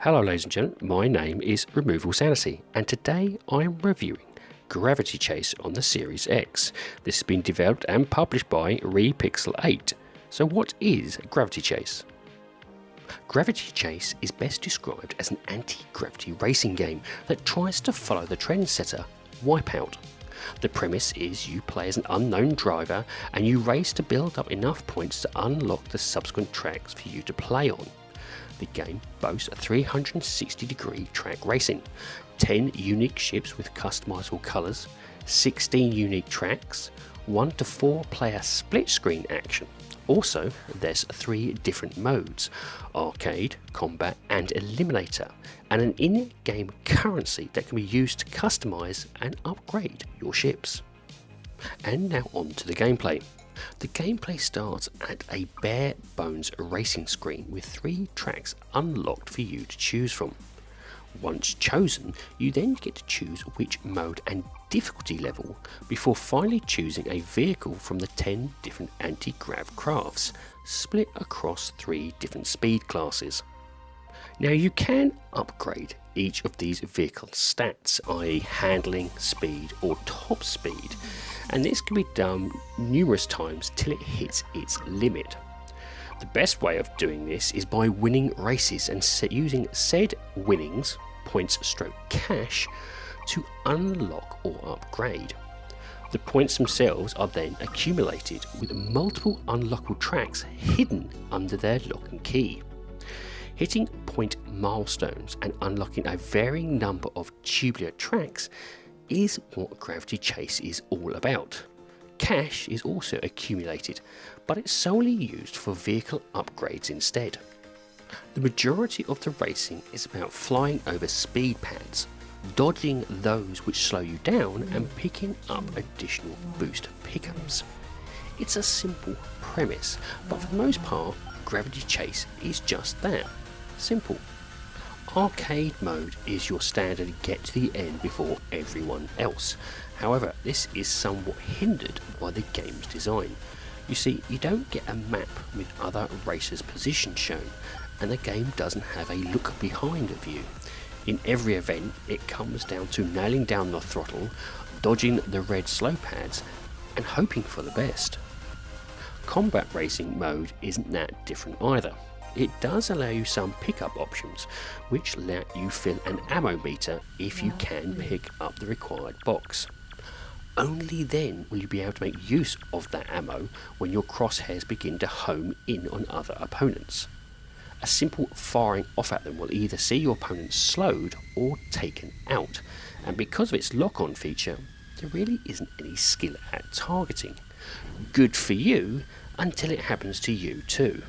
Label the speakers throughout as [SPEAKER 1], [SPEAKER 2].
[SPEAKER 1] Hello ladies and gentlemen, my name is RemovableSanity and today I am reviewing Gravity Chase on the Series X. This has been developed and published by RePixel8. So what is Gravity Chase? Gravity Chase is best described as an anti-gravity racing game that tries to follow the trendsetter Wipeout. The premise is you play as an unknown driver and you race to build up enough points to unlock the subsequent tracks for you to play on. The game boasts a 360-degree track racing, 10 unique ships with customizable colours, 16 unique tracks, 1 to 4 player split screen action. Also, there's 3 different modes: arcade, combat and eliminator, and an in-game currency that can be used to customise and upgrade your ships. And now on to the gameplay. The gameplay starts at a bare bones racing screen with 3 tracks unlocked for you to choose from. Once chosen, you then get to choose which mode and difficulty level before finally choosing a vehicle from the 10 different anti-grav crafts, split across 3 different speed classes. Now you can upgrade each of these vehicle stats, i.e. handling, speed or top speed, and this can be done numerous times till it hits its limit. The best way of doing this is by winning races and using said winnings, points stroke cash, to unlock or upgrade. The points themselves are then accumulated with multiple unlockable tracks hidden under their lock and key. Hitting point milestones and unlocking a varying number of tubular tracks is what Gravity Chase is all about. Cash is also accumulated, but it's solely used for vehicle upgrades instead. The majority of the racing is about flying over speed pads, dodging those which slow you down and picking up additional boost pickups. It's a simple premise, but for the most part, Gravity Chase is just that, simple. Arcade mode is your standard get to the end before everyone else. However, this is somewhat hindered by the game's design. You see, you don't get a map with other racers' positions shown, and the game doesn't have a look behind view. In every event, it comes down to nailing down the throttle, dodging the red slow pads, and hoping for the best. Combat racing mode isn't that different either. It does allow you some pickup options, which let you fill an ammo meter if you can pick up the required box. Only then will you be able to make use of that ammo when your crosshairs begin to home in on other opponents. A simple firing off at them will either see your opponent slowed or taken out, and because of its lock-on feature, there really isn't any skill at targeting. Good for you until it happens to you too.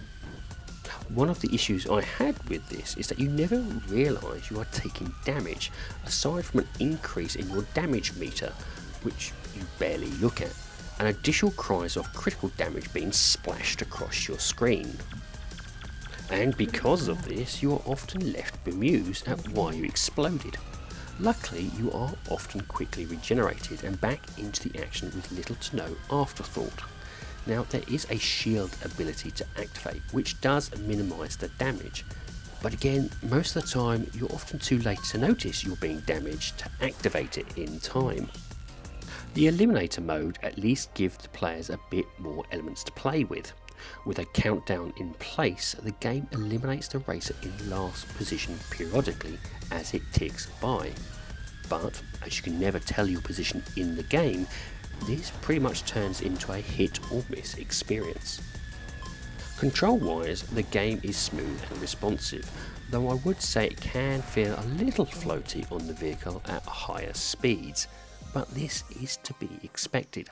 [SPEAKER 1] One of the issues I had with this is that you never realise you are taking damage, aside from an increase in your damage meter, which you barely look at, and additional cries of critical damage being splashed across your screen. And because of this, you are often left bemused at why you exploded. Luckily, you are often quickly regenerated and back into the action with little to no afterthought. Now, there is a shield ability to activate, which does minimise the damage, but again, most of the time you're often too late to notice you're being damaged to activate it in time. The eliminator mode at least gives the players a bit more elements to play with. With a countdown in place, the game eliminates the racer in last position periodically as it ticks by. But as you can never tell your position in the game, this pretty much turns into a hit or miss experience. Control wise, the game is smooth and responsive, though I would say it can feel a little floaty on the vehicle at higher speeds, but this is to be expected.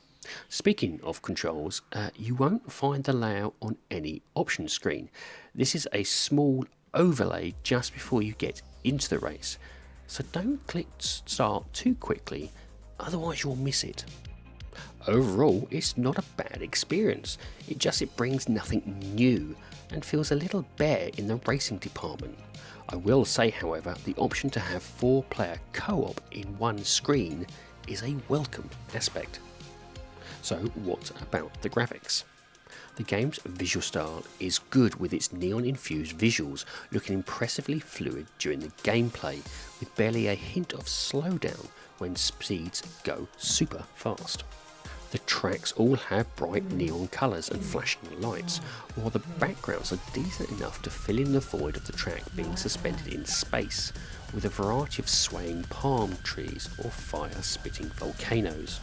[SPEAKER 1] Speaking of controls, you won't find the layout on any option screen. This is a small overlay just before you get into the race, so don't click start too quickly, otherwise you'll miss it. Overall, it's not a bad experience, it brings nothing new and feels a little bare in the racing department. I will say, however, the option to have 4-player co-op in one screen is a welcome aspect. So what about the graphics? The game's visual style is good with its neon-infused visuals looking impressively fluid during the gameplay, with barely a hint of slowdown when speeds go super fast. The tracks all have bright neon colours and flashing lights, while the backgrounds are decent enough to fill in the void of the track being suspended in space, with a variety of swaying palm trees or fire-spitting volcanoes.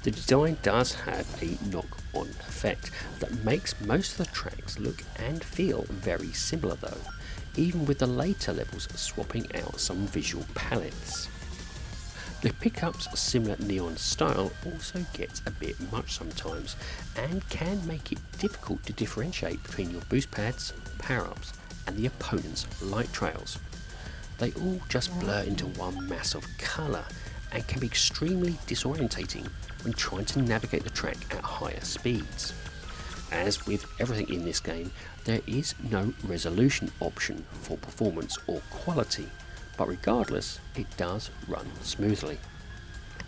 [SPEAKER 1] The design does have a knock-on effect that makes most of the tracks look and feel very similar though, even with the later levels swapping out some visual palettes. The pickup's similar neon style also gets a bit much sometimes and can make it difficult to differentiate between your boost pads, power-ups and the opponent's light trails. They all just blur into one mass of colour and can be extremely disorientating when trying to navigate the track at higher speeds. As with everything in this game, there is no resolution option for performance or quality, but regardless, it does run smoothly.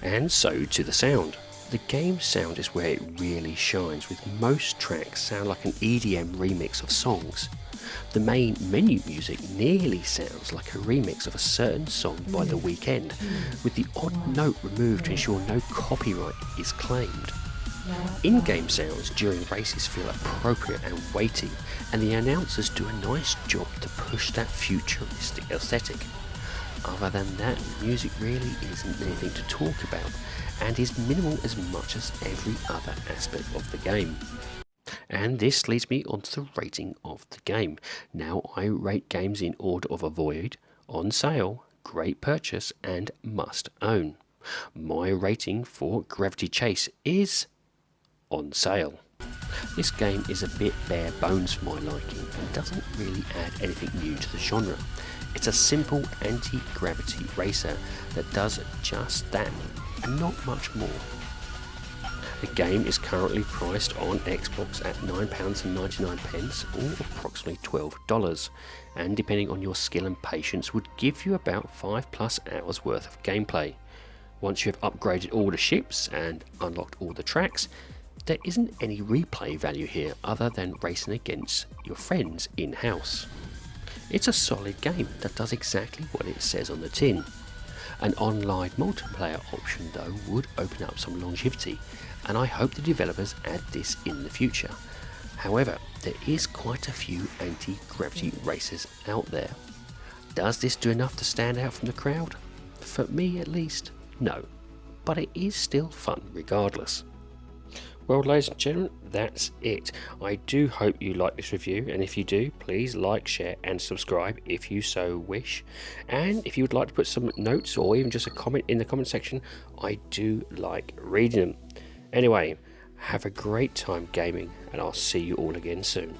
[SPEAKER 1] And so to the sound. The game's sound is where it really shines, with most tracks sound like an EDM remix of songs. The main menu music nearly sounds like a remix of a certain song by The Weeknd, with the odd note removed to ensure no copyright is claimed. In-game sounds during races feel appropriate and weighty, and the announcers do a nice job to push that futuristic aesthetic. Other than that, music really isn't anything to talk about, and is minimal as much as every other aspect of the game. And this leads me onto the rating of the game. Now I rate games in order of avoid, on sale, great purchase and must own. My rating for Gravity Chase is on sale. This game is a bit bare bones for my liking and doesn't really add anything new to the genre. It's a simple anti-gravity racer that does just that and not much more. The game is currently priced on Xbox at £9.99 or approximately $12, and depending on your skill and patience would give you about 5+ hours worth of gameplay. Once you have upgraded all the ships and unlocked all the tracks, there isn't any replay value here other than racing against your friends in-house. It's a solid game that does exactly what it says on the tin. An online multiplayer option though would open up some longevity, and I hope the developers add this in the future. However, there is quite a few anti-gravity racers out there. Does this do enough to stand out from the crowd? For me at least, no, but it is still fun regardless. Well, ladies and gentlemen, that's it. I do hope you like this review, and if you do, please like, share and subscribe if you so wish. And if you would like to put some notes or even just a comment in the comment section, I do like reading them. Anyway, have a great time gaming, and I'll see you all again soon.